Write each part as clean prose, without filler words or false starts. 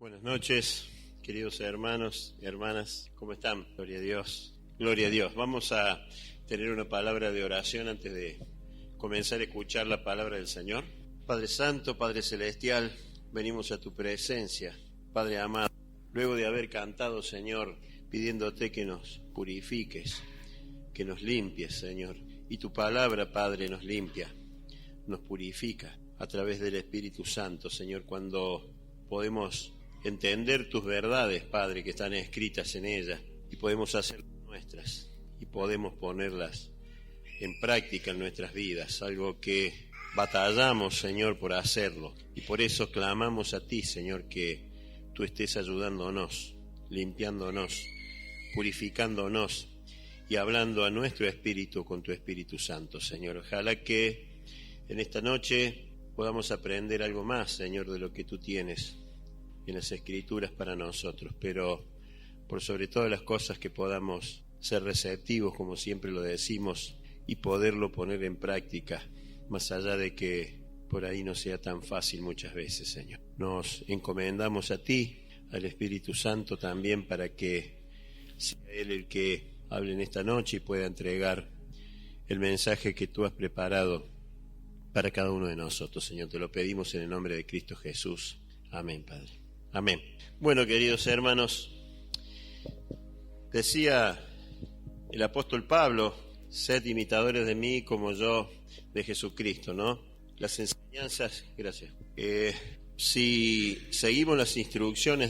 Buenas noches, queridos hermanos y hermanas, ¿cómo están? Gloria a Dios, gloria a Dios. Vamos a tener una palabra de oración antes de comenzar a escuchar la palabra del Señor. Padre Santo, Padre Celestial, venimos a tu presencia, Padre amado, luego de haber cantado, Señor, pidiéndote que nos purifiques, que nos limpies, Señor, y tu palabra, Padre, nos limpia, nos purifica a través del Espíritu Santo, Señor, cuando podemos entender tus verdades, Padre, que están escritas en ella, y podemos hacerlas nuestras, y podemos ponerlas en práctica en nuestras vidas, algo que batallamos, Señor, por hacerlo, y por eso clamamos a ti, Señor, que tú estés ayudándonos, limpiándonos, purificándonos, y hablando a nuestro espíritu con tu Espíritu Santo, Señor. Ojalá que en esta noche podamos aprender algo más, Señor, de lo que tú tienes en las Escrituras para nosotros, pero por sobre todas las cosas que podamos ser receptivos, como siempre lo decimos, y poderlo poner en práctica, más allá de que por ahí no sea tan fácil muchas veces, Señor. Nos encomendamos a ti, al Espíritu Santo también, para que sea Él el que hable en esta noche y pueda entregar el mensaje que tú has preparado para cada uno de nosotros, Señor. Te lo pedimos en el nombre de Cristo Jesús. Amén, Padre. Amén. Bueno, queridos hermanos, decía el apóstol Pablo, sed imitadores de mí como yo de Jesucristo, ¿no? Las enseñanzas, gracias. Si seguimos las instrucciones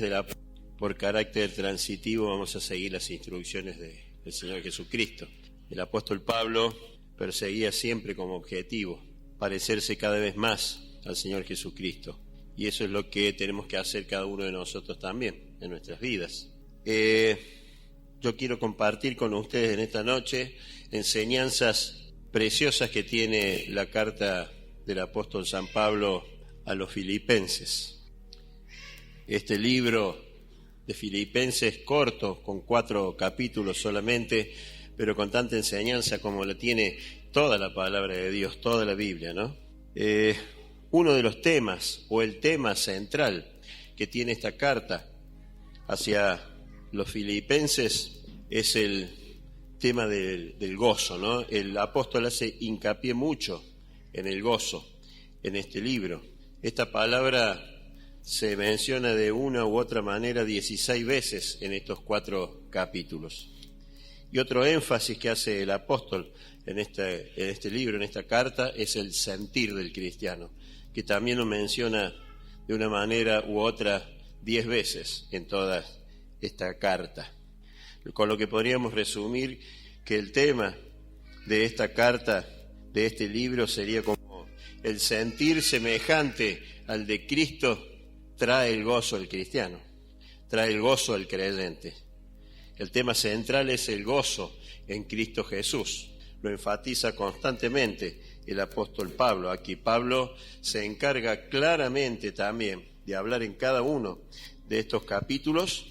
por carácter transitivo, vamos a seguir las instrucciones del Señor Jesucristo. El apóstol Pablo perseguía siempre como objetivo parecerse cada vez más al Señor Jesucristo. Y eso es lo que tenemos que hacer cada uno de nosotros también en nuestras vidas. Yo quiero compartir con ustedes en esta noche enseñanzas preciosas que tiene la carta del apóstol San Pablo a los filipenses. Este libro de Filipenses corto, con 4 capítulos solamente, pero con tanta enseñanza como la tiene toda la palabra de Dios, toda la Biblia, ¿no? Uno de los temas, o el tema central que tiene esta carta hacia los filipenses es el tema del gozo, ¿no? El apóstol hace hincapié mucho en el gozo en este libro. Esta palabra se menciona de una u otra manera 16 veces en estos 4 capítulos. Y otro énfasis que hace el apóstol en este libro, en esta carta, es el sentir del cristiano, que también lo menciona de una manera u otra 10 veces en toda esta carta. Con lo que podríamos resumir que el tema de esta carta, de este libro, sería como el sentir semejante al de Cristo trae el gozo al cristiano, trae el gozo al creyente. El tema central es el gozo en Cristo Jesús. Lo enfatiza constantemente el apóstol Pablo. Aquí Pablo se encarga claramente también de hablar en cada uno de estos capítulos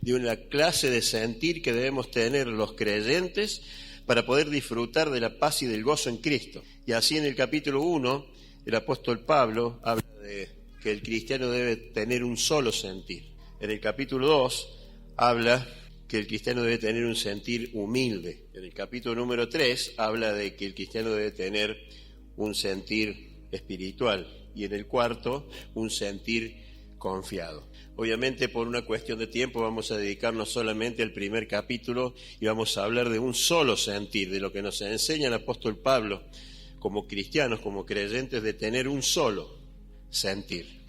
de una clase de sentir que debemos tener los creyentes para poder disfrutar de la paz y del gozo en Cristo. Y así en el capítulo 1, el apóstol Pablo habla de que el cristiano debe tener un solo sentir. En el capítulo 2 habla que el cristiano debe tener un sentir humilde. En el capítulo número 3 habla de que el cristiano debe tener un sentir espiritual. Y en el 4, un sentir confiado. Obviamente, por una cuestión de tiempo, vamos a dedicarnos solamente al primer capítulo y vamos a hablar de un solo sentir, de lo que nos enseña el apóstol Pablo como cristianos, como creyentes, de tener un solo sentir.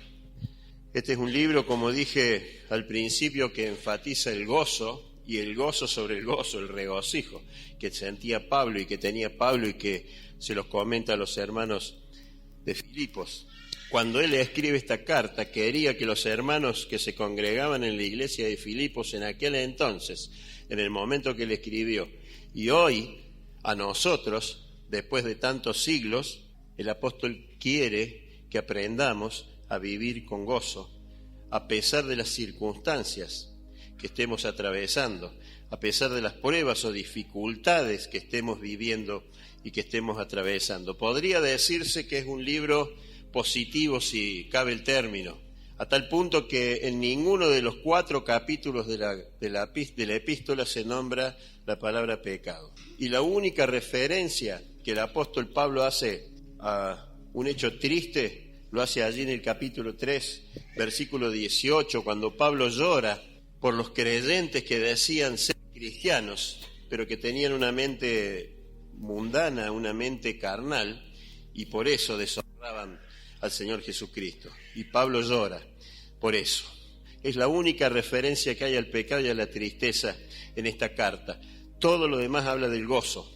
Este es un libro, como dije al principio, que enfatiza el gozo, y el gozo sobre el gozo, el regocijo que sentía Pablo y que tenía Pablo y que se los comenta a los hermanos de Filipos. Cuando él escribe esta carta, quería que los hermanos que se congregaban en la iglesia de Filipos en aquel entonces, en el momento que él escribió, y hoy a nosotros, después de tantos siglos, el apóstol quiere que aprendamos a vivir con gozo, a pesar de las circunstancias que estemos atravesando, a pesar de las pruebas o dificultades que estemos viviendo y que estemos atravesando. Podría decirse que es un libro positivo, si cabe el término, a tal punto que en ninguno de los 4 capítulos de la epístola se nombra la palabra pecado. Y la única referencia que el apóstol Pablo hace a un hecho triste, lo hace allí en el capítulo 3, versículo 18, cuando Pablo llora por los creyentes que decían ser cristianos, pero que tenían una mente mundana, una mente carnal, y por eso deshonraban al Señor Jesucristo. Y Pablo llora por eso. Es la única referencia que hay al pecado y a la tristeza en esta carta. Todo lo demás habla del gozo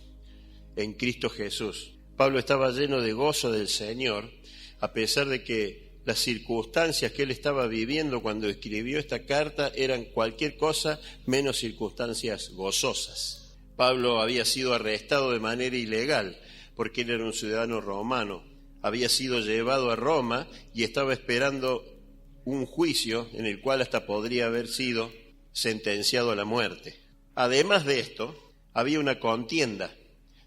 en Cristo Jesús. Pablo estaba lleno de gozo del Señor, a pesar de que las circunstancias que él estaba viviendo cuando escribió esta carta eran cualquier cosa menos circunstancias gozosas. Pablo había sido arrestado de manera ilegal porque él era un ciudadano romano. Había sido llevado a Roma y estaba esperando un juicio en el cual hasta podría haber sido sentenciado a la muerte. Además de esto, había una contienda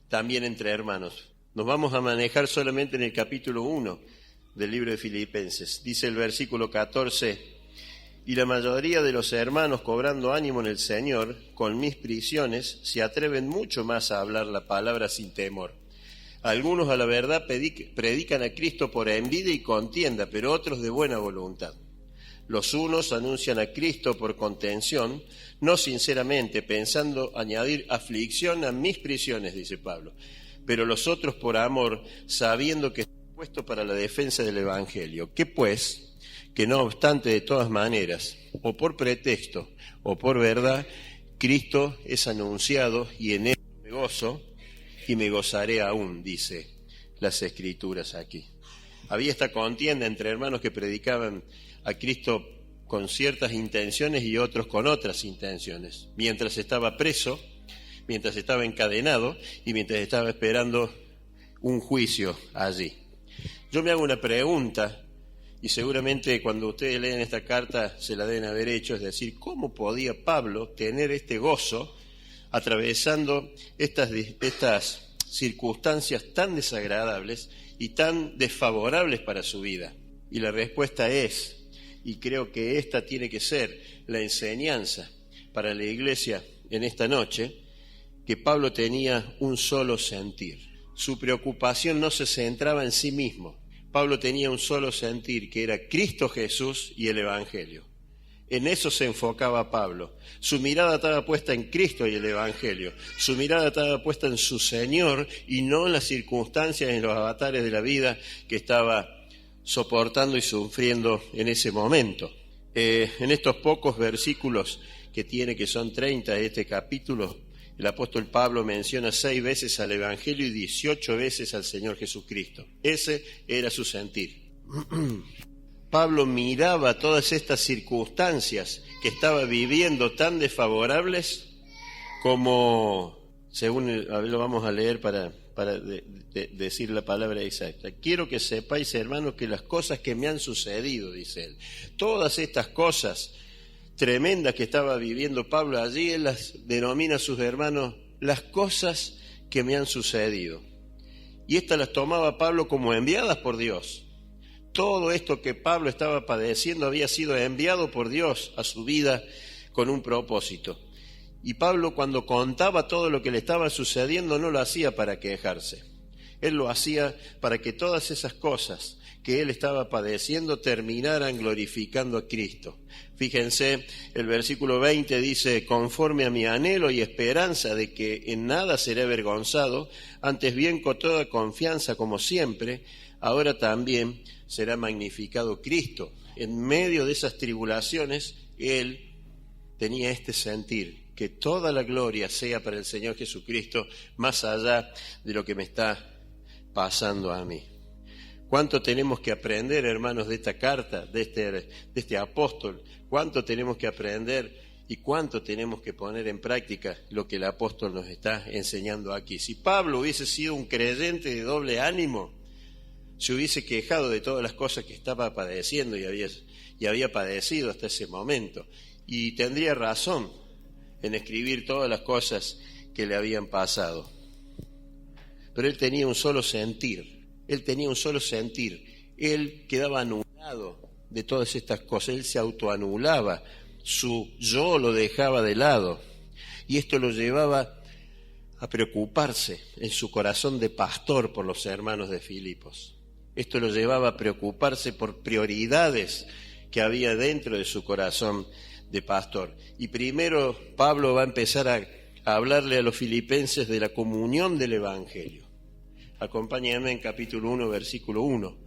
también entre hermanos. Nos vamos a manejar solamente en el capítulo 1 del libro de Filipenses. Dice el versículo 14: y la mayoría de los hermanos, cobrando ánimo en el Señor, con mis prisiones, se atreven mucho más a hablar la palabra sin temor. Algunos a la verdad predican a Cristo por envidia y contienda, pero otros de buena voluntad. Los unos anuncian a Cristo por contención, no sinceramente, pensando añadir aflicción a mis prisiones, dice Pablo, pero los otros por amor, sabiendo que estoy puesto para la defensa del Evangelio. ¿Qué pues? Que no obstante, de todas maneras, o por pretexto o por verdad, Cristo es anunciado y en él me gozo y me gozaré aún, dice las Escrituras aquí. Había esta contienda entre hermanos que predicaban a Cristo con ciertas intenciones y otros con otras intenciones, mientras estaba preso, mientras estaba encadenado y mientras estaba esperando un juicio allí. Yo me hago una pregunta, y seguramente cuando ustedes leen esta carta se la deben haber hecho, es decir, ¿cómo podía Pablo tener este gozo atravesando estas circunstancias tan desagradables y tan desfavorables para su vida? Y la respuesta es, y creo que esta tiene que ser la enseñanza para la iglesia en esta noche, que Pablo tenía un solo sentir. Su preocupación no se centraba en sí mismo. Pablo tenía un solo sentir, que era Cristo Jesús y el Evangelio. En eso se enfocaba Pablo. Su mirada estaba puesta en Cristo y el Evangelio. Su mirada estaba puesta en su Señor y no en las circunstancias, en los avatares de la vida que estaba soportando y sufriendo en ese momento. En estos pocos versículos que tiene, que son 30 de este capítulo, el apóstol Pablo menciona 6 veces al Evangelio y 18 veces al Señor Jesucristo. Ese era su sentir. Pablo miraba todas estas circunstancias que estaba viviendo tan desfavorables como, según lo vamos a leer para decir la palabra exacta. Quiero que sepáis, hermanos, que las cosas que me han sucedido, dice él, todas estas cosas tremendas que estaba viviendo Pablo allí, él las denomina a sus hermanos las cosas que me han sucedido. Y estas las tomaba Pablo como enviadas por Dios. Todo esto que Pablo estaba padeciendo había sido enviado por Dios a su vida con un propósito. Y Pablo, cuando contaba todo lo que le estaba sucediendo, no lo hacía para quejarse. Él lo hacía para que todas esas cosas que él estaba padeciendo terminaran glorificando a Cristo. Fíjense, el versículo 20 dice: conforme a mi anhelo y esperanza de que en nada seré avergonzado, antes bien con toda confianza como siempre, ahora también será magnificado Cristo. En medio de esas tribulaciones, él tenía este sentir, que toda la gloria sea para el Señor Jesucristo, más allá de lo que me está pasando a mí. ¿Cuánto tenemos que aprender, hermanos, de esta carta, de este apóstol? ¿Cuánto tenemos que aprender y cuánto tenemos que poner en práctica lo que el apóstol nos está enseñando aquí? Si Pablo hubiese sido un creyente de doble ánimo, se hubiese quejado de todas las cosas que estaba padeciendo y había padecido hasta ese momento. Y tendría razón en escribir todas las cosas que le habían pasado. Pero él tenía un solo sentir. Él tenía un solo sentir. Él quedaba anulado de todas estas cosas, él se autoanulaba, su yo lo dejaba de lado, y esto lo llevaba a preocuparse en su corazón de pastor por los hermanos de Filipos. Esto lo llevaba a preocuparse por prioridades que había dentro de su corazón de pastor. Y primero Pablo va a empezar a hablarle a los filipenses de la comunión del Evangelio. Acompáñenme en capítulo 1, versículo 1.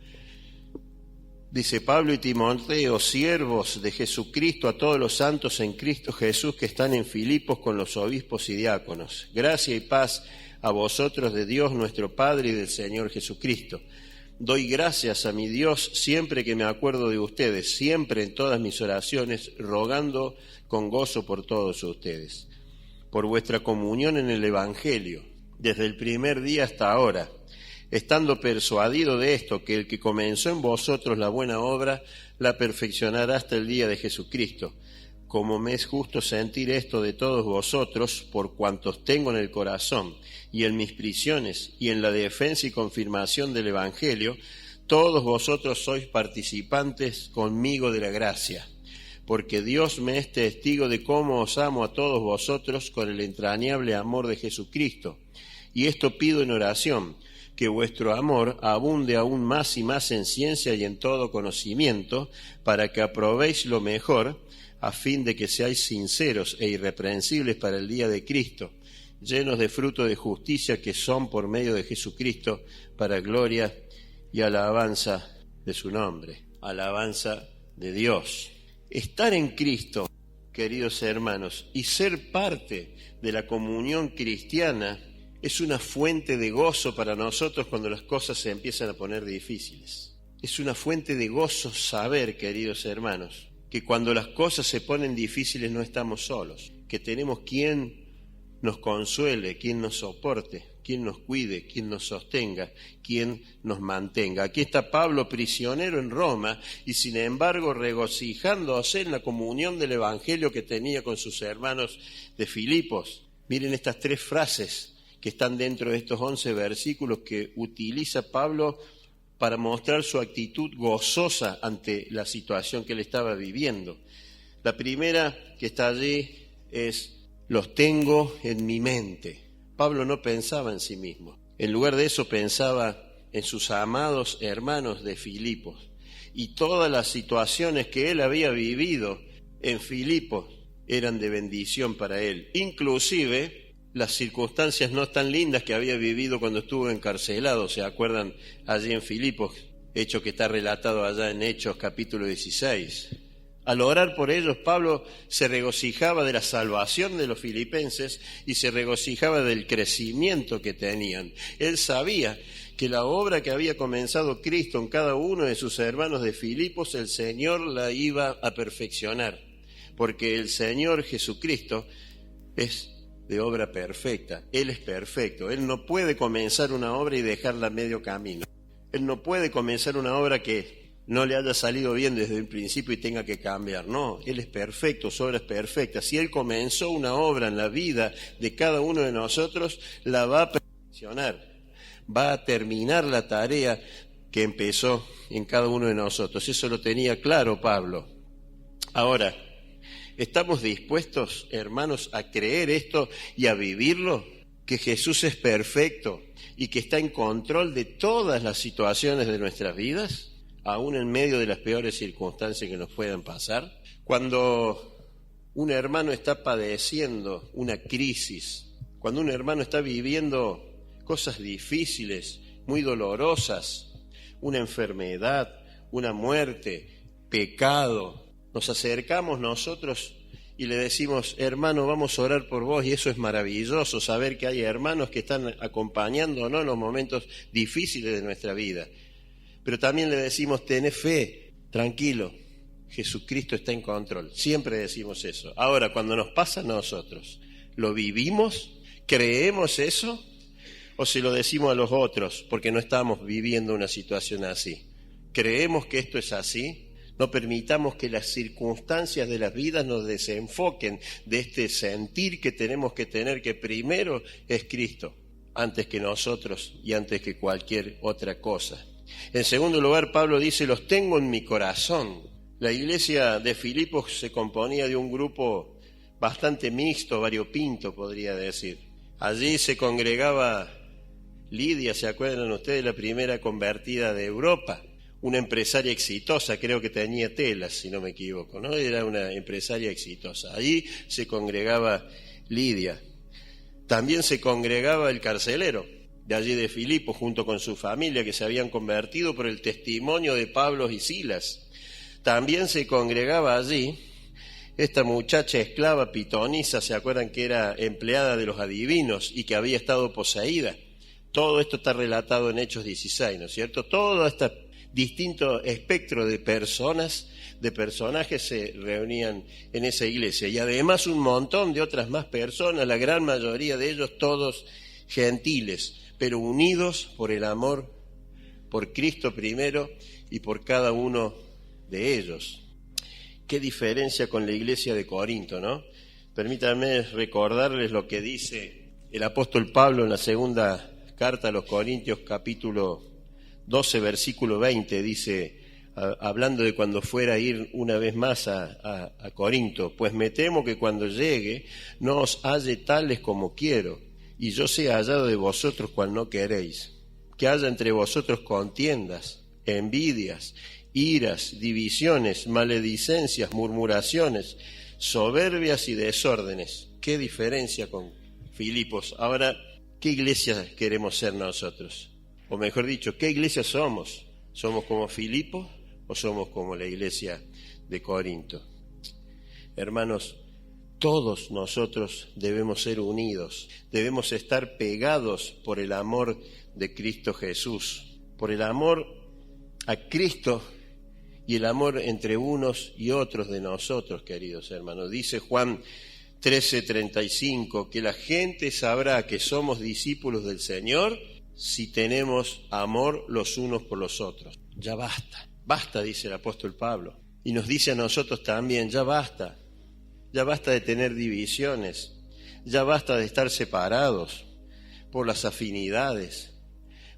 Dice: Pablo y Timoteo, siervos de Jesucristo, a todos los santos en Cristo Jesús que están en Filipos con los obispos y diáconos. Gracia y paz a vosotros de Dios nuestro Padre y del Señor Jesucristo. Doy gracias a mi Dios siempre que me acuerdo de ustedes, siempre en todas mis oraciones, rogando con gozo por todos ustedes, por vuestra comunión en el Evangelio, desde el primer día hasta ahora, estando persuadido de esto, que el que comenzó en vosotros la buena obra, la perfeccionará hasta el día de Jesucristo. Como me es justo sentir esto de todos vosotros, por cuantos tengo en el corazón, y en mis prisiones, y en la defensa y confirmación del Evangelio, todos vosotros sois participantes conmigo de la gracia. Porque Dios me es testigo de cómo os amo a todos vosotros con el entrañable amor de Jesucristo. Y esto pido en oración, que vuestro amor abunde aún más y más en ciencia y en todo conocimiento, para que aprobéis lo mejor, a fin de que seáis sinceros e irreprensibles para el día de Cristo, llenos de fruto de justicia que son por medio de Jesucristo, para gloria y alabanza de su nombre, alabanza de Dios. Estar en Cristo, queridos hermanos, y ser parte de la comunión cristiana es una fuente de gozo para nosotros cuando las cosas se empiezan a poner difíciles. Es una fuente de gozo saber, queridos hermanos, que cuando las cosas se ponen difíciles no estamos solos, que tenemos quien nos consuele, quien nos soporte, quien nos cuide, quien nos sostenga, quien nos mantenga. Aquí está Pablo prisionero en Roma y sin embargo regocijándose en la comunión del Evangelio que tenía con sus hermanos de Filipos. Miren estas tres frases que están dentro de estos 11 versículos que utiliza Pablo para mostrar su actitud gozosa ante la situación que él estaba viviendo. La primera que está allí es: los tengo en mi mente. Pablo no pensaba en sí mismo. En lugar de eso pensaba en sus amados hermanos de Filipos. Y todas las situaciones que él había vivido en Filipos eran de bendición para él. Inclusive las circunstancias no tan lindas que había vivido cuando estuvo encarcelado. ¿Se acuerdan allí en Filipos? Hecho que está relatado allá en Hechos capítulo 16. Al orar por ellos, Pablo se regocijaba de la salvación de los filipenses y se regocijaba del crecimiento que tenían. Él sabía que la obra que había comenzado Cristo en cada uno de sus hermanos de Filipos, el Señor la iba a perfeccionar, porque el Señor Jesucristo es de obra perfecta. Él es perfecto. Él no puede comenzar una obra y dejarla a medio camino. Él no puede comenzar una obra que no le haya salido bien desde el principio y tenga que cambiar. No, Él es perfecto, su obra es perfecta. Si Él comenzó una obra en la vida de cada uno de nosotros, la va a perfeccionar. Va a terminar la tarea que empezó en cada uno de nosotros. Eso lo tenía claro Pablo. Ahora, ¿estamos dispuestos, hermanos, a creer esto y a vivirlo? Que Jesús es perfecto y que está en control de todas las situaciones de nuestras vidas, aún en medio de las peores circunstancias que nos puedan pasar. Cuando un hermano está padeciendo una crisis, cuando un hermano está viviendo cosas difíciles, muy dolorosas, una enfermedad, una muerte, pecado, nos acercamos nosotros y le decimos: hermano, vamos a orar por vos. Y eso es maravilloso, saber que hay hermanos que están acompañándonos en los momentos difíciles de nuestra vida. Pero también le decimos: tené fe, tranquilo, Jesucristo está en control. Siempre decimos eso. Ahora, cuando nos pasa a nosotros, ¿lo vivimos? ¿Creemos eso? ¿O se lo decimos a los otros porque no estamos viviendo una situación así? ¿Creemos que esto es así? No permitamos que las circunstancias de las vidas nos desenfoquen de este sentir que tenemos que tener, que primero es Cristo, antes que nosotros y antes que cualquier otra cosa. En segundo lugar, Pablo dice: los tengo en mi corazón. La iglesia de Filipos se componía de un grupo bastante mixto, variopinto, podría decir. Allí se congregaba Lidia, ¿se acuerdan ustedes? La primera convertida de Europa, una empresaria exitosa, creo que tenía telas, si no me equivoco, ¿no? Era una empresaria exitosa. Allí se congregaba Lidia. También se congregaba el carcelero de allí de Filipos, junto con su familia, que se habían convertido por el testimonio de Pablo y Silas. También se congregaba allí esta muchacha esclava pitonisa, ¿se acuerdan que era empleada de los adivinos y que había estado poseída? Todo esto está relatado en Hechos 16, ¿no es cierto? Todo este distinto espectro de personas, de personajes se reunían en esa iglesia. Y además un montón de otras más personas, la gran mayoría de ellos todos gentiles, pero unidos por el amor, por Cristo primero y por cada uno de ellos. Qué diferencia con la iglesia de Corinto, ¿no? Permítanme recordarles lo que dice el apóstol Pablo en la segunda carta a los Corintios, capítulo 12, versículo 20, dice, hablando de cuando fuera a ir una vez más a Corinto, pues me temo que cuando llegue no os halle tales como quiero, y yo sea hallado de vosotros cual no queréis, que haya entre vosotros contiendas, envidias, iras, divisiones, maledicencias, murmuraciones, soberbias y desórdenes. Qué diferencia con Filipos. Ahora, ¿qué iglesia queremos ser nosotros? O mejor dicho, ¿qué iglesia somos? ¿Somos como Filipos o somos como la iglesia de Corinto? Hermanos, todos nosotros debemos ser unidos, debemos estar pegados por el amor de Cristo Jesús, por el amor a Cristo y el amor entre unos y otros de nosotros, queridos hermanos. Dice Juan 13:35, que la gente sabrá que somos discípulos del Señor si tenemos amor los unos por los otros. Ya basta, basta, dice el apóstol Pablo. Y nos dice a nosotros también, ya basta de tener divisiones, ya basta de estar separados por las afinidades,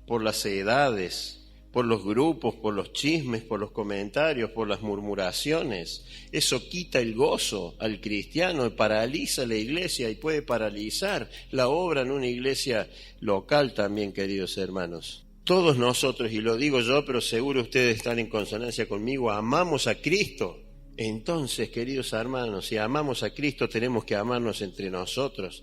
por las edades, por los grupos, por los chismes, por los comentarios, por las murmuraciones. Eso quita el gozo al cristiano, paraliza la iglesia y puede paralizar la obra en una iglesia local también, queridos hermanos. Todos nosotros, y lo digo yo, pero seguro ustedes están en consonancia conmigo, amamos a Cristo. Entonces, queridos hermanos, si amamos a Cristo, tenemos que amarnos entre nosotros.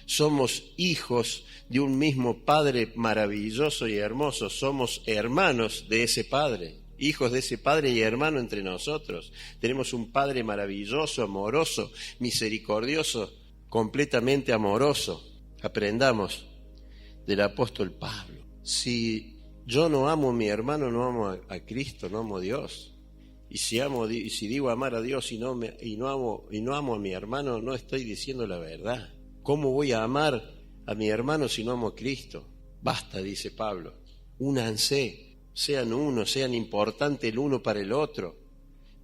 Somos hijos de un mismo Padre maravilloso y hermoso. Somos hermanos de ese Padre, hijos de ese Padre y hermano entre nosotros. Tenemos un Padre maravilloso, amoroso, misericordioso, completamente amoroso. Aprendamos del apóstol Pablo. Si yo no amo a mi hermano, no amo a Cristo, no amo a Dios. Y si digo amar a Dios y no amo a mi hermano, no estoy diciendo la verdad. ¿Cómo voy a amar a mi hermano si no amo a Cristo? Basta, dice Pablo. Únanse, sean uno, sean importantes el uno para el otro.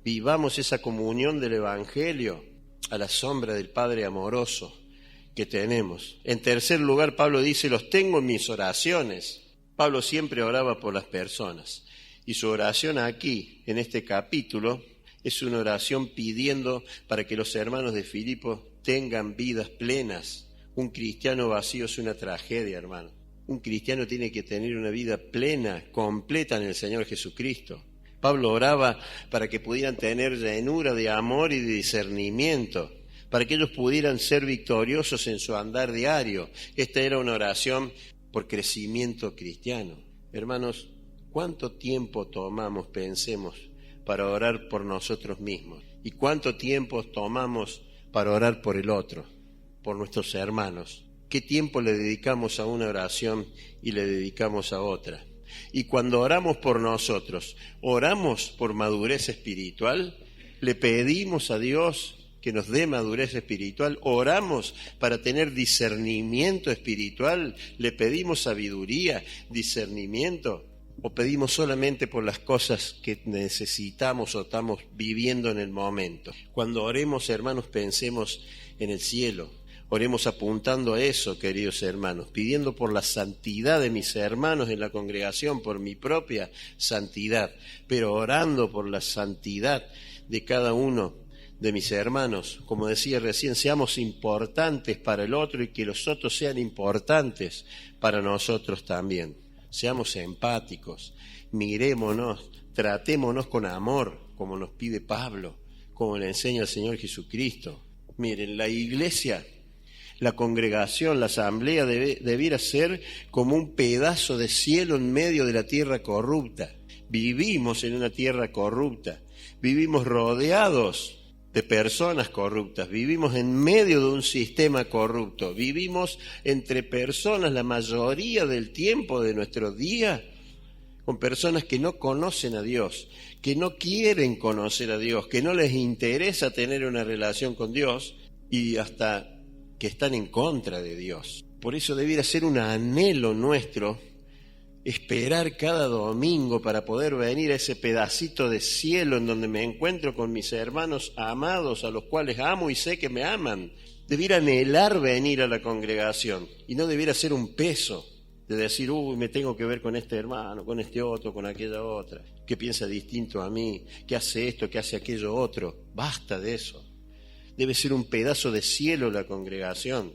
Vivamos esa comunión del Evangelio a la sombra del Padre amoroso que tenemos. En tercer lugar, Pablo dice, los tengo en mis oraciones. Pablo siempre oraba por las personas. Y su oración aquí, en este capítulo, es una oración pidiendo para que los hermanos de Filipos tengan vidas plenas. Un cristiano vacío es una tragedia, hermano. Un cristiano tiene que tener una vida plena, completa en el Señor Jesucristo. Pablo oraba para que pudieran tener llenura de amor y de discernimiento, para que ellos pudieran ser victoriosos en su andar diario. Esta era una oración por crecimiento cristiano. Hermanos, ¿cuánto tiempo tomamos, pensemos, para orar por nosotros mismos? ¿Y cuánto tiempo tomamos para orar por el otro, por nuestros hermanos? ¿Qué tiempo le dedicamos a una oración y le dedicamos a otra? Y cuando oramos por nosotros, ¿oramos por madurez espiritual? ¿Le pedimos a Dios que nos dé madurez espiritual? ¿Oramos para tener discernimiento espiritual? ¿Le pedimos sabiduría, discernimiento? ¿O pedimos solamente por las cosas que necesitamos o estamos viviendo en el momento? Cuando oremos, hermanos, pensemos en el cielo. Oremos apuntando a eso, queridos hermanos, pidiendo por la santidad de mis hermanos en la congregación, por mi propia santidad, pero orando por la santidad de cada uno de mis hermanos. Como decía recién, seamos importantes para el otro y que los otros sean importantes para nosotros también. Seamos empáticos, mirémonos, tratémonos con amor, como nos pide Pablo, como le enseña el Señor Jesucristo. Miren, la iglesia, la congregación, la asamblea debiera ser como un pedazo de cielo en medio de la tierra corrupta. Vivimos en una tierra corrupta, vivimos rodeados de personas corruptas, vivimos en medio de un sistema corrupto, vivimos entre personas la mayoría del tiempo de nuestro día con personas que no conocen a Dios, que no quieren conocer a Dios, que no les interesa tener una relación con Dios y hasta que están en contra de Dios. Por eso debiera ser un anhelo nuestro esperar cada domingo para poder venir a ese pedacito de cielo en donde me encuentro con mis hermanos amados, a los cuales amo y sé que me aman. Debiera anhelar venir a la congregación y no debiera ser un peso de decir, me tengo que ver con este hermano, con este otro, con aquella otra, que piensa distinto a mí, que hace esto, que hace aquello otro. Basta de eso. Debe ser un pedazo de cielo la congregación.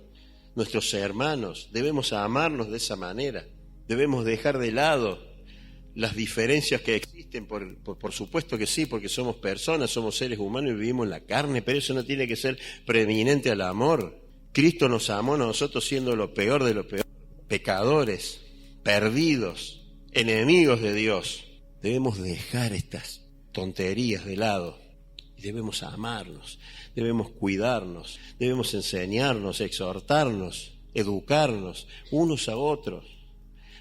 Nuestros hermanos, debemos amarnos de esa manera. Debemos dejar de lado las diferencias que existen, por supuesto que sí, porque somos personas, somos seres humanos y vivimos en la carne, pero eso no tiene que ser preeminente al amor. Cristo nos amó a nosotros siendo lo peor de lo peor, pecadores, perdidos, enemigos de Dios. Debemos dejar estas tonterías de lado y debemos amarnos, debemos cuidarnos, debemos enseñarnos, exhortarnos, educarnos unos a otros,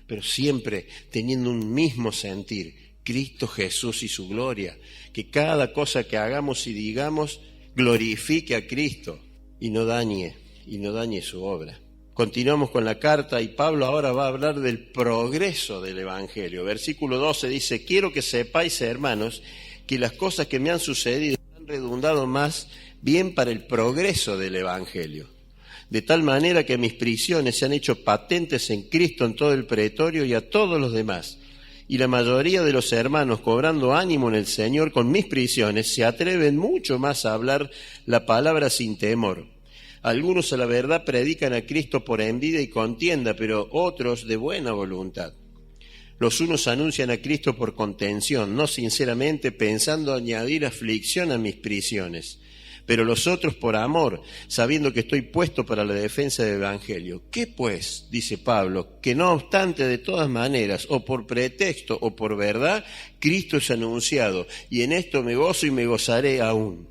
pero siempre teniendo un mismo sentir, Cristo Jesús y su gloria, que cada cosa que hagamos y digamos glorifique a Cristo y no dañe su obra. Continuamos con la carta y Pablo ahora va a hablar del progreso del Evangelio. Versículo 12 dice, quiero que sepáis, hermanos, que las cosas que me han sucedido han redundado más bien para el progreso del Evangelio. De tal manera que mis prisiones se han hecho patentes en Cristo en todo el pretorio y a todos los demás. Y la mayoría de los hermanos, cobrando ánimo en el Señor con mis prisiones, se atreven mucho más a hablar la palabra sin temor. Algunos a la verdad predican a Cristo por envidia y contienda, pero otros de buena voluntad. Los unos anuncian a Cristo por contención, no sinceramente pensando añadir aflicción a mis prisiones, pero los otros por amor, sabiendo que estoy puesto para la defensa del Evangelio. ¿Qué pues? Dice Pablo, que no obstante de todas maneras, o por pretexto o por verdad, Cristo es anunciado, y en esto me gozo y me gozaré aún,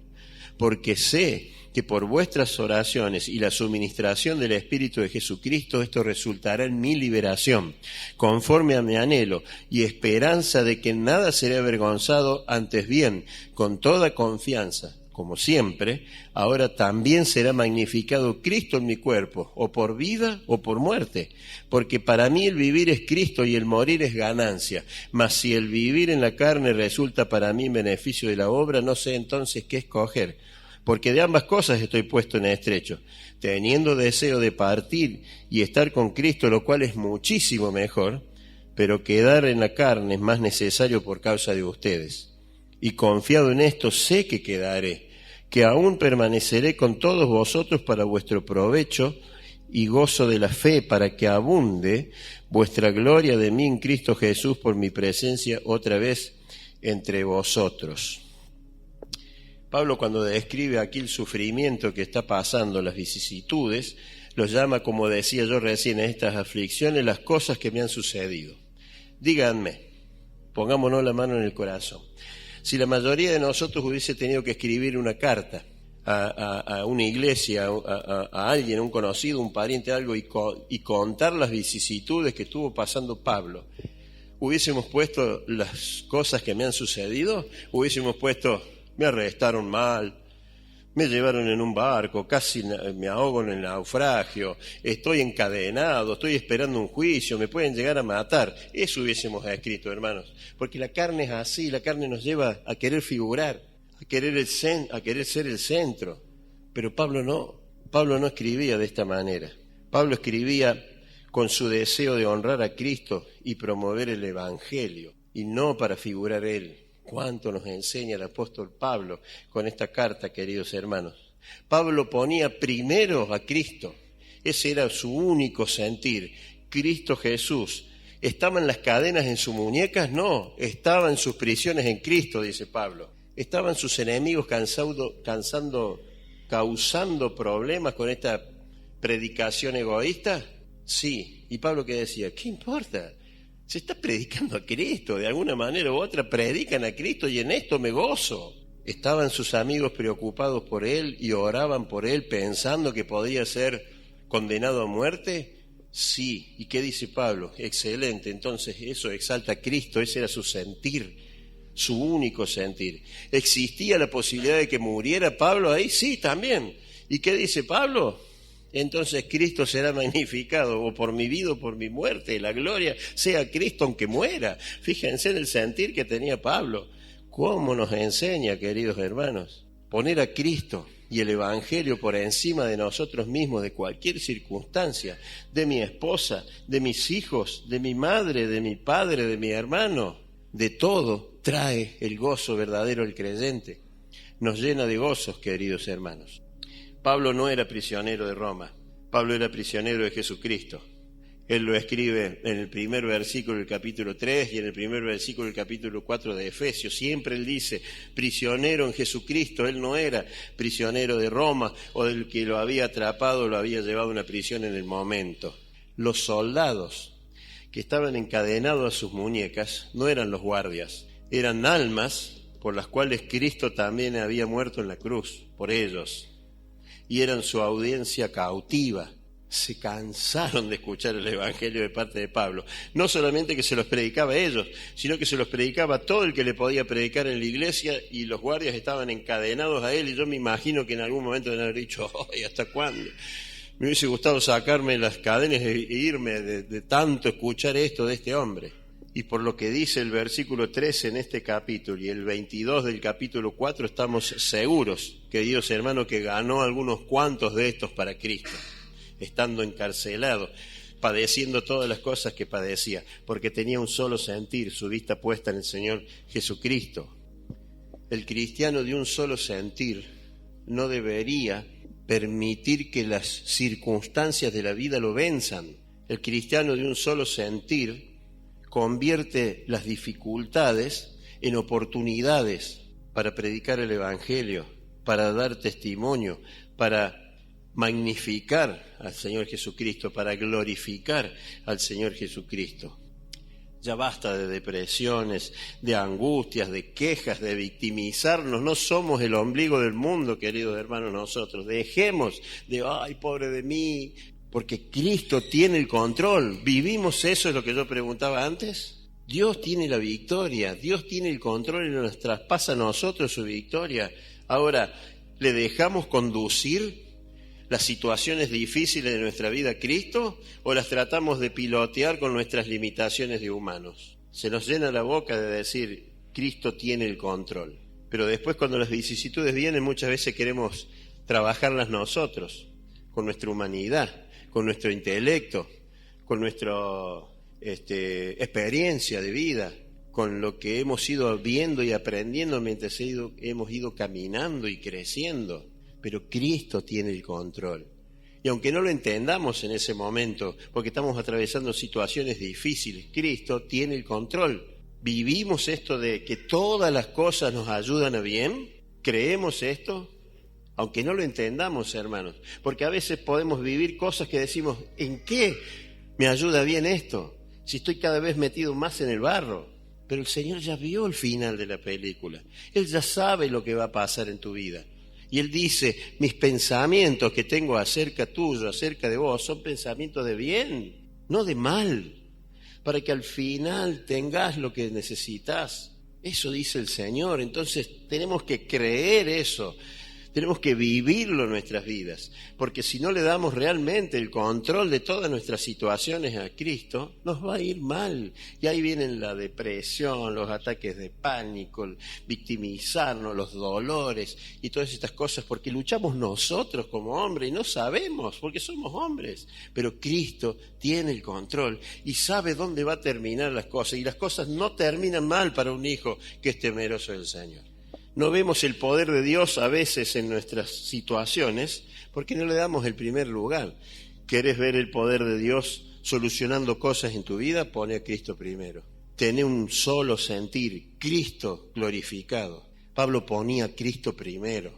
porque sé que por vuestras oraciones y la suministración del Espíritu de Jesucristo esto resultará en mi liberación, conforme a mi anhelo y esperanza de que en nada seré avergonzado, antes bien, con toda confianza, como siempre, ahora también será magnificado Cristo en mi cuerpo, o por vida o por muerte, porque para mí el vivir es Cristo y el morir es ganancia, mas si el vivir en la carne resulta para mí en beneficio de la obra, no sé entonces qué escoger. Porque de ambas cosas estoy puesto en estrecho, teniendo deseo de partir y estar con Cristo, lo cual es muchísimo mejor, pero quedar en la carne es más necesario por causa de ustedes. Y confiado en esto sé que quedaré, que aún permaneceré con todos vosotros para vuestro provecho y gozo de la fe, para que abunde vuestra gloria de mí en Cristo Jesús por mi presencia otra vez entre vosotros. Pablo, cuando describe aquí el sufrimiento que está pasando, las vicisitudes, los llama, como decía yo recién, a estas aflicciones, las cosas que me han sucedido. Díganme, pongámonos la mano en el corazón, si la mayoría de nosotros hubiese tenido que escribir una carta a una iglesia, a alguien, a un conocido, un pariente, algo, y contar las vicisitudes que estuvo pasando Pablo, ¿hubiésemos puesto las cosas que me han sucedido? ¿Hubiésemos puesto... me arrestaron mal, me llevaron en un barco, casi me ahogo en el naufragio, estoy encadenado, estoy esperando un juicio, me pueden llegar a matar? Eso hubiésemos escrito, hermanos, porque la carne es así, la carne nos lleva a querer figurar, a querer ser el centro. Pero Pablo no escribía de esta manera. Pablo escribía con su deseo de honrar a Cristo y promover el Evangelio, y no para figurar él. ¿Cuánto nos enseña el apóstol Pablo con esta carta, queridos hermanos? Pablo ponía primero a Cristo. Ese era su único sentir. Cristo Jesús. ¿Estaban las cadenas en sus muñecas? No, estaban sus prisiones en Cristo, dice Pablo. ¿Estaban sus enemigos causando problemas con esta predicación egoísta? Sí. ¿Y Pablo qué decía? ¿Qué importa? Se está predicando a Cristo, de alguna manera u otra predican a Cristo y en esto me gozo. ¿Estaban sus amigos preocupados por él y oraban por él pensando que podía ser condenado a muerte? Sí. ¿Y qué dice Pablo? Excelente. Entonces eso exalta a Cristo, ese era su sentir, su único sentir. ¿Existía la posibilidad de que muriera Pablo ahí? Sí, también. ¿Y qué dice Pablo? Entonces Cristo será magnificado, o por mi vida o por mi muerte, la gloria sea Cristo aunque muera. Fíjense en el sentir que tenía Pablo. ¿Cómo nos enseña, queridos hermanos? Poner a Cristo y el Evangelio por encima de nosotros mismos, de cualquier circunstancia, de mi esposa, de mis hijos, de mi madre, de mi padre, de mi hermano, de todo, trae el gozo verdadero al creyente. Nos llena de gozos, queridos hermanos. Pablo no era prisionero de Roma, Pablo era prisionero de Jesucristo. Él lo escribe en el primer versículo del capítulo 3 y en el primer versículo del capítulo 4 de Efesios. Siempre él dice, prisionero en Jesucristo. Él no era prisionero de Roma o del que lo había atrapado, lo había llevado a una prisión en el momento. Los soldados que estaban encadenados a sus muñecas no eran los guardias, eran almas por las cuales Cristo también había muerto en la cruz, por ellos. Y eran su audiencia cautiva. Se cansaron de escuchar el Evangelio de parte de Pablo. No solamente que se los predicaba a ellos, sino que se los predicaba a todo el que le podía predicar en la iglesia, y los guardias estaban encadenados a él, y yo me imagino que en algún momento deben haber dicho, ¡ay, hasta cuándo! Me hubiese gustado sacarme las cadenas e irme de tanto escuchar esto de este hombre. Y por lo que dice el versículo 13 en este capítulo y el 22 del capítulo 4, estamos seguros, queridos hermanos, que ganó algunos cuantos de estos para Cristo, estando encarcelado, padeciendo todas las cosas que padecía, porque tenía un solo sentir, su vista puesta en el Señor Jesucristo. El cristiano de un solo sentir no debería permitir que las circunstancias de la vida lo venzan. El cristiano de un solo sentir convierte las dificultades en oportunidades para predicar el Evangelio, para dar testimonio, para magnificar al Señor Jesucristo, para glorificar al Señor Jesucristo. Ya basta de depresiones, de angustias, de quejas, de victimizarnos. No somos el ombligo del mundo, queridos hermanos, nosotros. Dejemos de, ay, pobre de mí, porque Cristo tiene el control. ¿Vivimos eso? Es lo que yo preguntaba antes. Dios tiene la victoria, Dios tiene el control y nos traspasa a nosotros su victoria. Ahora, ¿le dejamos conducir las situaciones difíciles de nuestra vida a Cristo o las tratamos de pilotear con nuestras limitaciones de humanos? Se nos llena la boca de decir, Cristo tiene el control. Pero después, cuando las vicisitudes vienen, muchas veces queremos trabajarlas nosotros, con nuestra humanidad, con nuestro intelecto, con nuestra experiencia de vida, con lo que hemos ido viendo y aprendiendo mientras hemos ido caminando y creciendo. Pero Cristo tiene el control. Y aunque no lo entendamos en ese momento, porque estamos atravesando situaciones difíciles, Cristo tiene el control. ¿Vivimos esto de que todas las cosas nos ayudan a bien? ¿Creemos esto? Aunque no lo entendamos, hermanos, porque a veces podemos vivir cosas que decimos, ¿en qué me ayuda bien esto? Si estoy cada vez metido más en el barro. Pero el Señor ya vio el final de la película. Él ya sabe lo que va a pasar en tu vida. Y Él dice, mis pensamientos que tengo acerca tuyo, acerca de vos, son pensamientos de bien, no de mal, para que al final tengas lo que necesitas. Eso dice el Señor. Entonces tenemos que creer eso. Tenemos que vivirlo en nuestras vidas, porque si no le damos realmente el control de todas nuestras situaciones a Cristo, nos va a ir mal. Y ahí vienen la depresión, los ataques de pánico, el victimizarnos, los dolores y todas estas cosas, porque luchamos nosotros como hombres y no sabemos, porque somos hombres. Pero Cristo tiene el control y sabe dónde va a terminar las cosas. Y las cosas no terminan mal para un hijo que es temeroso del Señor. No vemos el poder de Dios a veces en nuestras situaciones porque no le damos el primer lugar. ¿Querés ver el poder de Dios solucionando cosas en tu vida? Pone a Cristo primero. Tené un solo sentir, Cristo glorificado. Pablo ponía a Cristo primero.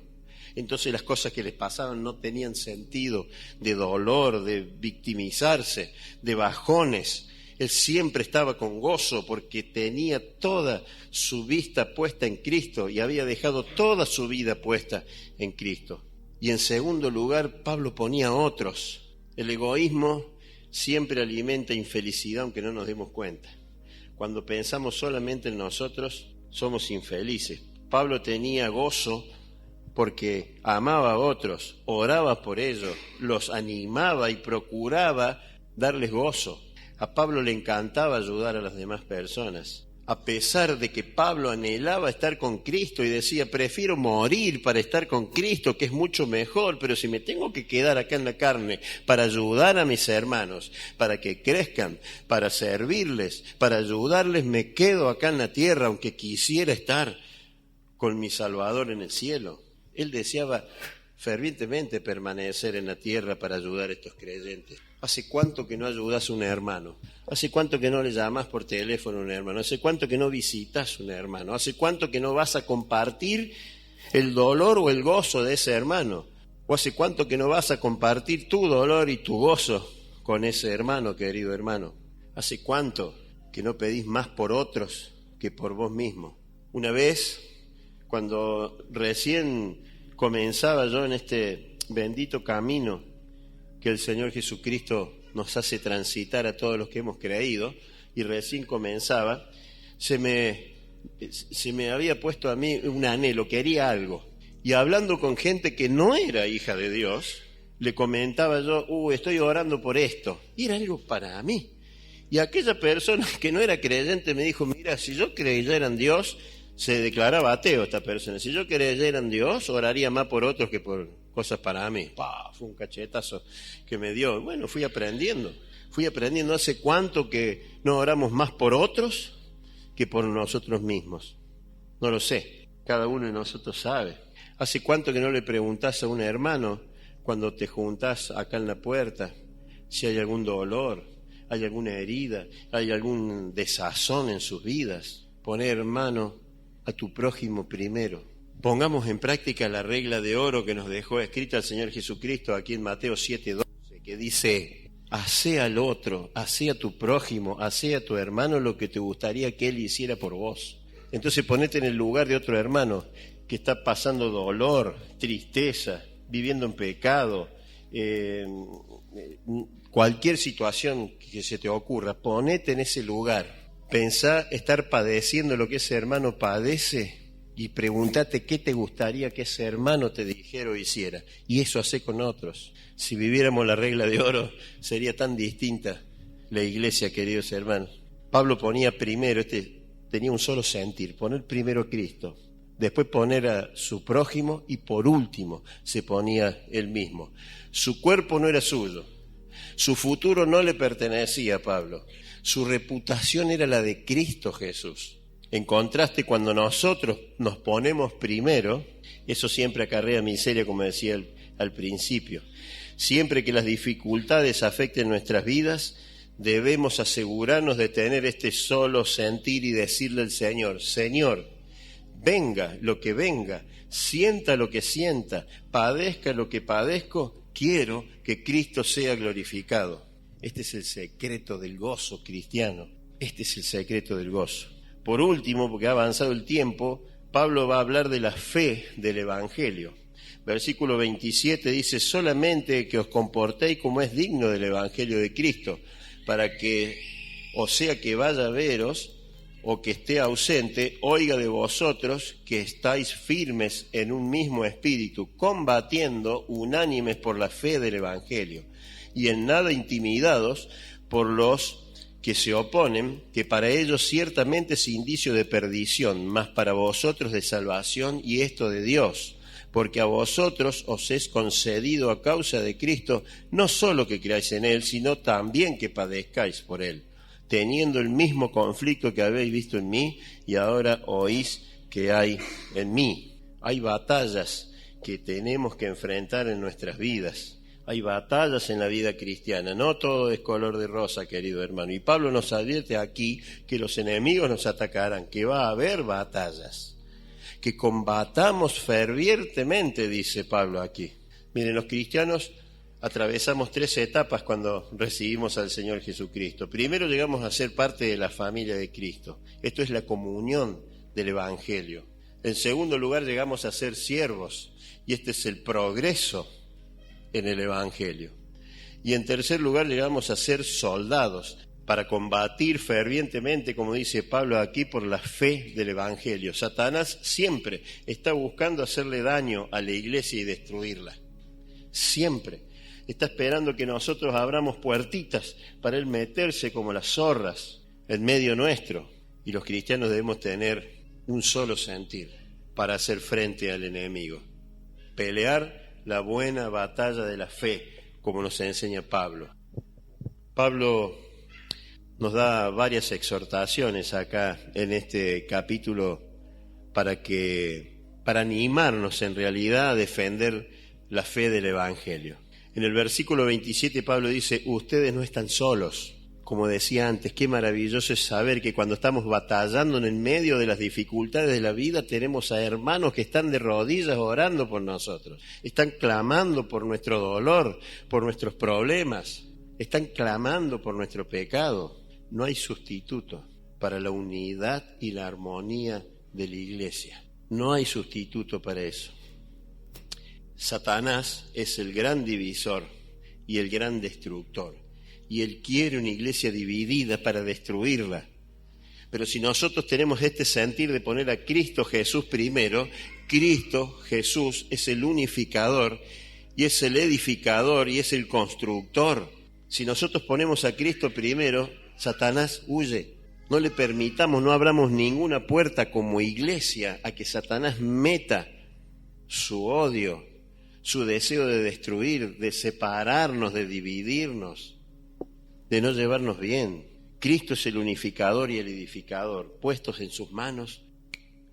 Entonces las cosas que les pasaban no tenían sentido, de dolor, de victimizarse, de bajones. Él siempre estaba con gozo porque tenía toda su vista puesta en Cristo y había dejado toda su vida puesta en Cristo. Y en segundo lugar, Pablo ponía a otros. El egoísmo siempre alimenta infelicidad aunque no nos demos cuenta. Cuando pensamos solamente en nosotros, somos infelices. Pablo tenía gozo porque amaba a otros, oraba por ellos, los animaba y procuraba darles gozo. A Pablo le encantaba ayudar a las demás personas, a pesar de que Pablo anhelaba estar con Cristo y decía, prefiero morir para estar con Cristo, que es mucho mejor, pero si me tengo que quedar acá en la carne para ayudar a mis hermanos, para que crezcan, para servirles, para ayudarles, me quedo acá en la tierra, aunque quisiera estar con mi Salvador en el cielo. Él deseaba fervientemente permanecer en la tierra para ayudar a estos creyentes. ¿Hace cuánto que no ayudas a un hermano? ¿Hace cuánto que no le llamas por teléfono a un hermano? ¿Hace cuánto que no visitas a un hermano? ¿Hace cuánto que no vas a compartir el dolor o el gozo de ese hermano? ¿O hace cuánto que no vas a compartir tu dolor y tu gozo con ese hermano, querido hermano? ¿Hace cuánto que no pedís más por otros que por vos mismo? Una vez, cuando recién comenzaba yo en este bendito camino que el Señor Jesucristo nos hace transitar a todos los que hemos creído, y recién comenzaba, se me había puesto a mí un anhelo, quería algo. Y hablando con gente que no era hija de Dios, le comentaba yo, estoy orando por esto. Y era algo para mí. Y aquella persona que no era creyente me dijo, mira, si yo creyera en Dios, se declaraba ateo esta persona, si yo creyera en Dios, oraría más por otros que por cosas para mí. Fue un cachetazo que me dio. Bueno, fui aprendiendo. ¿Hace cuánto que no oramos más por otros que por nosotros mismos? No lo sé, cada uno de nosotros sabe. ¿Hace cuánto que no le preguntás a un hermano cuando te juntás acá en la puerta si hay algún dolor, hay alguna herida, hay algún desazón en sus vidas? Poné, hermano, a tu prójimo primero. Pongamos en práctica la regla de oro que nos dejó escrita el Señor Jesucristo aquí en Mateo 7:12, que dice, hacé al otro, hacé a tu prójimo, hacé a tu hermano lo que te gustaría que él hiciera por vos. Entonces ponete en el lugar de otro hermano que está pasando dolor, tristeza, viviendo en pecado, cualquier situación que se te ocurra, ponete en ese lugar. Pensá estar padeciendo lo que ese hermano padece y pregúntate qué te gustaría que ese hermano te dijera o hiciera. Y eso hacé con otros. Si viviéramos la regla de oro, sería tan distinta la iglesia, queridos hermanos. Pablo ponía primero, tenía un solo sentir, poner primero a Cristo, después poner a su prójimo y por último se ponía él mismo. Su cuerpo no era suyo, su futuro no le pertenecía a Pablo. Su reputación era la de Cristo Jesús. En contraste, cuando nosotros nos ponemos primero, eso siempre acarrea miseria, como decía al principio. Siempre que las dificultades afecten nuestras vidas, debemos asegurarnos de tener este solo sentir y decirle al Señor, Señor, venga lo que venga, sienta lo que sienta, padezca lo que padezco, quiero que Cristo sea glorificado. Este es el secreto del gozo cristiano. Este es el secreto del gozo. Por último, porque ha avanzado el tiempo, Pablo va a hablar de la fe del Evangelio. Versículo 27 dice, solamente que os comportéis como es digno del Evangelio de Cristo, para que, o sea que vaya a veros, o que esté ausente, oiga de vosotros que estáis firmes en un mismo espíritu, combatiendo unánimes por la fe del Evangelio, y en nada intimidados por los que se oponen, que para ellos ciertamente es indicio de perdición, mas para vosotros de salvación, y esto de Dios, porque a vosotros os es concedido a causa de Cristo, no solo que creáis en Él, sino también que padezcáis por Él, teniendo el mismo conflicto que habéis visto en mí y ahora oís que hay en mí. Hay batallas que tenemos que enfrentar en nuestras vidas. Hay batallas en la vida cristiana. No todo es color de rosa, querido hermano. Y Pablo nos advierte aquí que los enemigos nos atacarán, que va a haber batallas. Que combatamos fervientemente, dice Pablo aquí. Miren, los cristianos atravesamos 3 etapas cuando recibimos al Señor Jesucristo. Primero llegamos a ser parte de la familia de Cristo. Esto es la comunión del Evangelio. En segundo lugar llegamos a ser siervos, y este es el progreso en el Evangelio. Y en tercer lugar llegamos a ser soldados para combatir fervientemente, como dice Pablo aquí, por la fe del Evangelio. Satanás siempre está buscando hacerle daño a la iglesia y destruirla. Siempre. Está esperando que nosotros abramos puertitas para él meterse como las zorras en medio nuestro. Y los cristianos debemos tener un solo sentir para hacer frente al enemigo. Pelear la buena batalla de la fe, como nos enseña Pablo. Pablo nos da varias exhortaciones acá en este capítulo para animarnos en realidad a defender la fe del Evangelio. En el versículo 27 Pablo dice, ustedes no están solos. Como decía antes, qué maravilloso es saber que cuando estamos batallando en el medio de las dificultades de la vida, tenemos a hermanos que están de rodillas orando por nosotros. Están clamando por nuestro dolor, por nuestros problemas. Están clamando por nuestro pecado. No hay sustituto para la unidad y la armonía de la iglesia. No hay sustituto para eso. Satanás es el gran divisor y el gran destructor. Y él quiere una iglesia dividida para destruirla. Pero si nosotros tenemos este sentir de poner a Cristo Jesús primero, Cristo Jesús es el unificador y es el edificador y es el constructor. Si nosotros ponemos a Cristo primero, Satanás huye. No le permitamos, no abramos ninguna puerta como iglesia a que Satanás meta su odio, su deseo de destruir, de separarnos, de dividirnos, de no llevarnos bien. Cristo es el unificador y el edificador. Puestos en sus manos,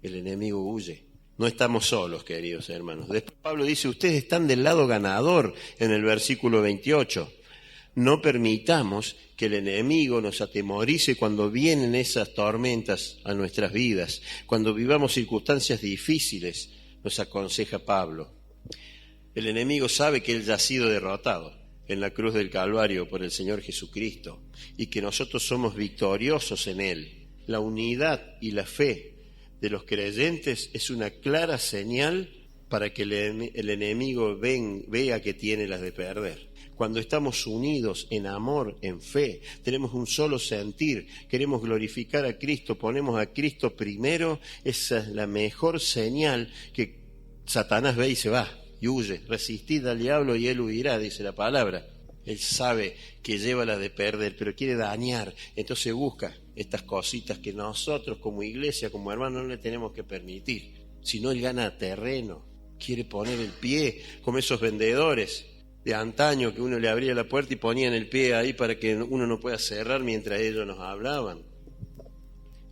el enemigo huye. No estamos solos, queridos hermanos. Después Pablo dice, ustedes están del lado ganador en el versículo 28. No permitamos que el enemigo nos atemorice cuando vienen esas tormentas a nuestras vidas, cuando vivamos circunstancias difíciles, nos aconseja Pablo. El enemigo sabe que él ya ha sido derrotado en la cruz del Calvario por el Señor Jesucristo y que nosotros somos victoriosos en Él. La unidad y la fe de los creyentes es una clara señal para que el enemigo vea que tiene las de perder. Cuando estamos unidos en amor, en fe, tenemos un solo sentir, queremos glorificar a Cristo, ponemos a Cristo primero, esa es la mejor señal que Satanás ve y se va. Y huye, resistid al diablo y él huirá, dice la palabra. Él sabe que lleva la de perder, pero quiere dañar, entonces busca estas cositas que nosotros como iglesia, como hermanos, no le tenemos que permitir. Si no, él gana terreno, quiere poner el pie, como esos vendedores de antaño que uno le abría la puerta y ponían el pie ahí para que uno no pueda cerrar mientras ellos nos hablaban.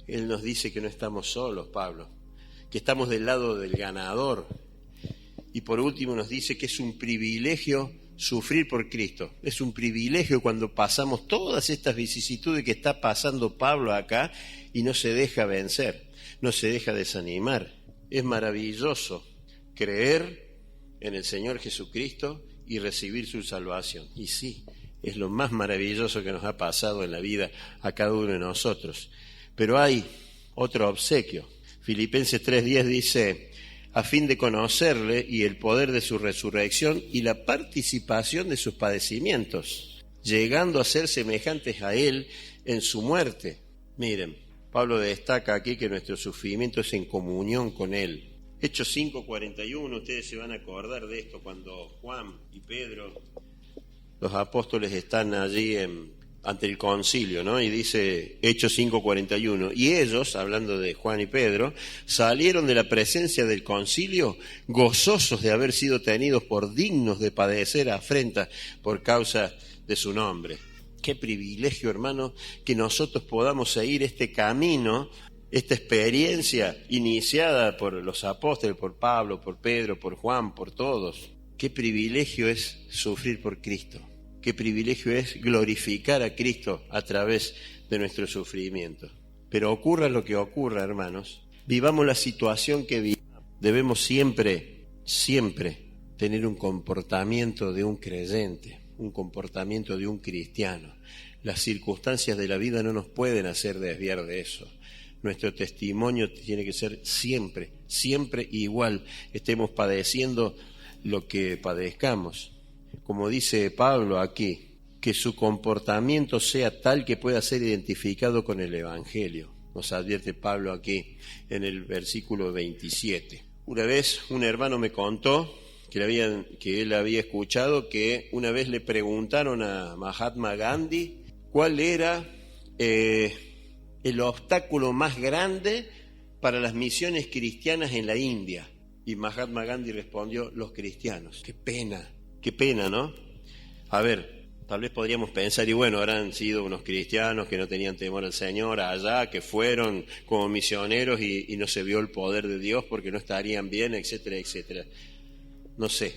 Él nos dice que no estamos solos, Pablo, que estamos del lado del ganador. Y por último nos dice que es un privilegio sufrir por Cristo. Es un privilegio cuando pasamos todas estas vicisitudes que está pasando Pablo acá y no se deja vencer, no se deja desanimar. Es maravilloso creer en el Señor Jesucristo y recibir su salvación. Y sí, es lo más maravilloso que nos ha pasado en la vida a cada uno de nosotros. Pero hay otro obsequio. Filipenses 3:10 dice, a fin de conocerle y el poder de su resurrección y la participación de sus padecimientos, llegando a ser semejantes a él en su muerte. Miren, Pablo destaca aquí que nuestro sufrimiento es en comunión con Él. Hechos 5:41, ustedes se van a acordar de esto cuando Juan y Pedro, los apóstoles, están allí ante el concilio, ¿no? Y dice Hechos 5:41, y ellos, hablando de Juan y Pedro, salieron de la presencia del concilio gozosos de haber sido tenidos por dignos de padecer afrenta por causa de su nombre. Qué privilegio, hermano, que nosotros podamos seguir este camino, esta experiencia iniciada por los apóstoles, por Pablo, por Pedro, por Juan, por todos. Qué privilegio es sufrir por Cristo. Qué privilegio es glorificar a Cristo a través de nuestro sufrimiento. Pero ocurra lo que ocurra, hermanos, vivamos la situación que vivamos. Debemos siempre tener un comportamiento de un creyente, un comportamiento de un cristiano. Las circunstancias de la vida no nos pueden hacer desviar de eso. Nuestro testimonio tiene que ser siempre igual, estemos padeciendo lo que padezcamos. Como dice Pablo aquí, que su comportamiento sea tal que pueda ser identificado con el Evangelio. Nos advierte Pablo aquí en el versículo 27. Una vez un hermano me contó que él había escuchado que una vez le preguntaron a Mahatma Gandhi cuál era el obstáculo más grande para las misiones cristianas en la India. Y Mahatma Gandhi respondió: los cristianos. Qué pena, ¿no? A ver, tal vez podríamos pensar, y bueno, habrán sido unos cristianos que no tenían temor al Señor allá, que fueron como misioneros y no se vio el poder de Dios porque no estarían bien, etcétera, etcétera. No sé,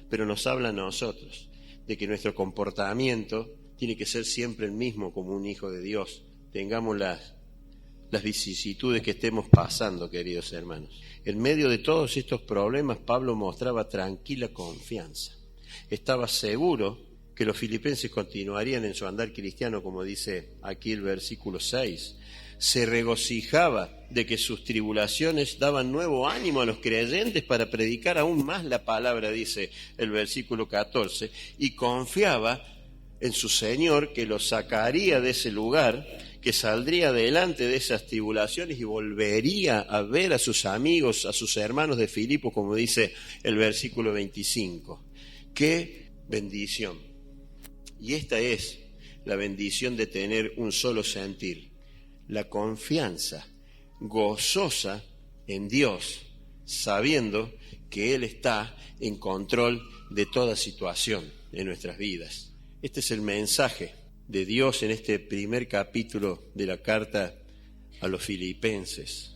pero nos habla a nosotros de que nuestro comportamiento tiene que ser siempre el mismo como un hijo de Dios. Tengamos las vicisitudes que estemos pasando, queridos hermanos. En medio de todos estos problemas, Pablo mostraba tranquila confianza. Estaba seguro que los filipenses continuarían en su andar cristiano, como dice aquí el versículo 6. Se regocijaba de que sus tribulaciones daban nuevo ánimo a los creyentes para predicar aún más la palabra, dice el versículo 14, y confiaba en su Señor que los sacaría de ese lugar, que saldría adelante de esas tribulaciones y volvería a ver a sus amigos, a sus hermanos de Filipo, como dice el versículo 25. ¡Qué bendición! Y esta es la bendición de tener un solo sentir, la confianza gozosa en Dios, sabiendo que Él está en control de toda situación en nuestras vidas. Este es el mensaje de Dios en este primer capítulo de la carta a los filipenses.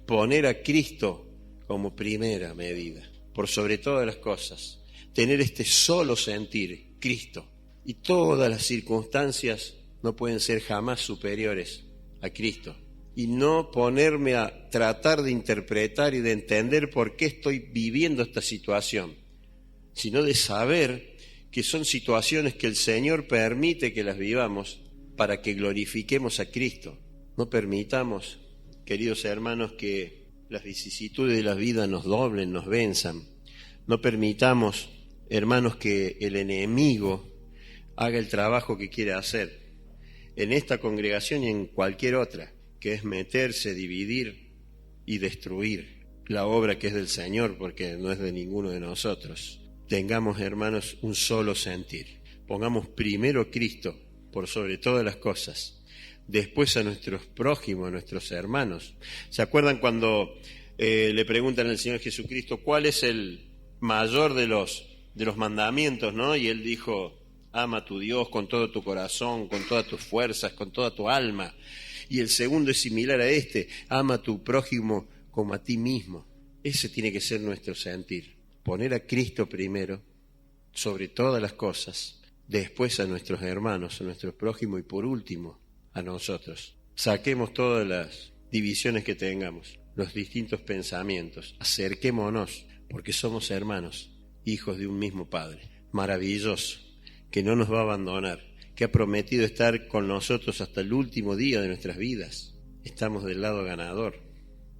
Poner a Cristo como primera medida, por sobre todas las cosas. Tener este solo sentir, Cristo. Y todas las circunstancias no pueden ser jamás superiores a Cristo. Y no ponerme a tratar de interpretar y de entender por qué estoy viviendo esta situación, sino de saber que son situaciones que el Señor permite que las vivamos para que glorifiquemos a Cristo. No permitamos, queridos hermanos, que las vicisitudes de la vida nos doblen, nos venzan. No permitamos, hermanos, que el enemigo haga el trabajo que quiere hacer en esta congregación y en cualquier otra, que es meterse, dividir y destruir la obra que es del Señor, porque no es de ninguno de nosotros. Tengamos, hermanos, un solo sentir. Pongamos primero a Cristo por sobre todas las cosas, después a nuestros prójimos, a nuestros hermanos. ¿Se acuerdan cuando le preguntan al Señor Jesucristo cuál es el mayor de los mandamientos, ¿no? Y Él dijo: ama a tu Dios con todo tu corazón, con todas tus fuerzas, con toda tu alma. Y el segundo es similar a este: ama a tu prójimo como a ti mismo. Ese tiene que ser nuestro sentir. Poner a Cristo primero, sobre todas las cosas, después a nuestros hermanos, a nuestro prójimo y por último a nosotros. Saquemos todas las divisiones que tengamos, los distintos pensamientos, acerquémonos, porque somos hermanos, hijos de un mismo Padre. Maravilloso, que no nos va a abandonar, que ha prometido estar con nosotros hasta el último día de nuestras vidas. Estamos del lado ganador,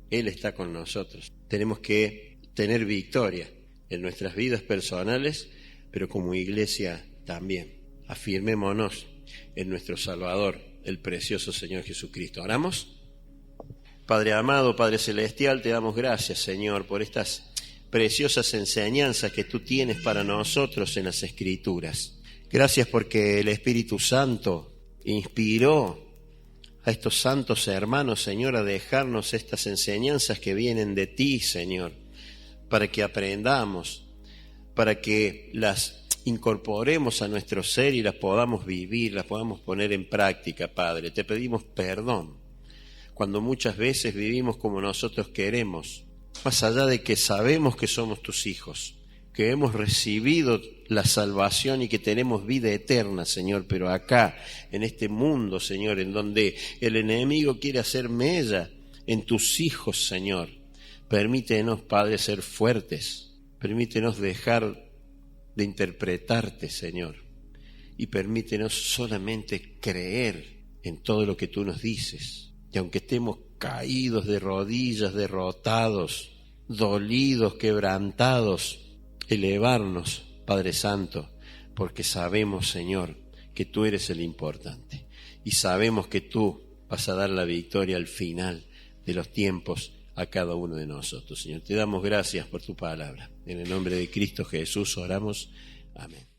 Él está con nosotros. Tenemos que tener victoria en nuestras vidas personales, pero como iglesia también. Afirmémonos en nuestro Salvador, el precioso Señor Jesucristo. ¿Oramos? Padre amado, Padre celestial, te damos gracias, Señor, por estas preciosas enseñanzas que tú tienes para nosotros en las Escrituras. Gracias porque el Espíritu Santo inspiró a estos santos hermanos, Señor, a dejarnos estas enseñanzas que vienen de ti, Señor, para que aprendamos, para que las incorporemos a nuestro ser y las podamos vivir, las podamos poner en práctica, Padre. Te pedimos perdón cuando muchas veces vivimos como nosotros queremos, más allá de que sabemos que somos tus hijos, que hemos recibido la salvación y que tenemos vida eterna, Señor, pero acá, en este mundo, Señor, en donde el enemigo quiere hacer mella en tus hijos, Señor, permítenos, Padre, ser fuertes, permítenos dejar de interpretarte, Señor, y permítenos solamente creer en todo lo que tú nos dices. Y aunque estemos caídos de rodillas, derrotados, dolidos, quebrantados, elevarnos, Padre Santo, porque sabemos, Señor, que tú eres el importante. Y sabemos que tú vas a dar la victoria al final de los tiempos a cada uno de nosotros, Señor. Te damos gracias por tu palabra. En el nombre de Cristo Jesús oramos. Amén.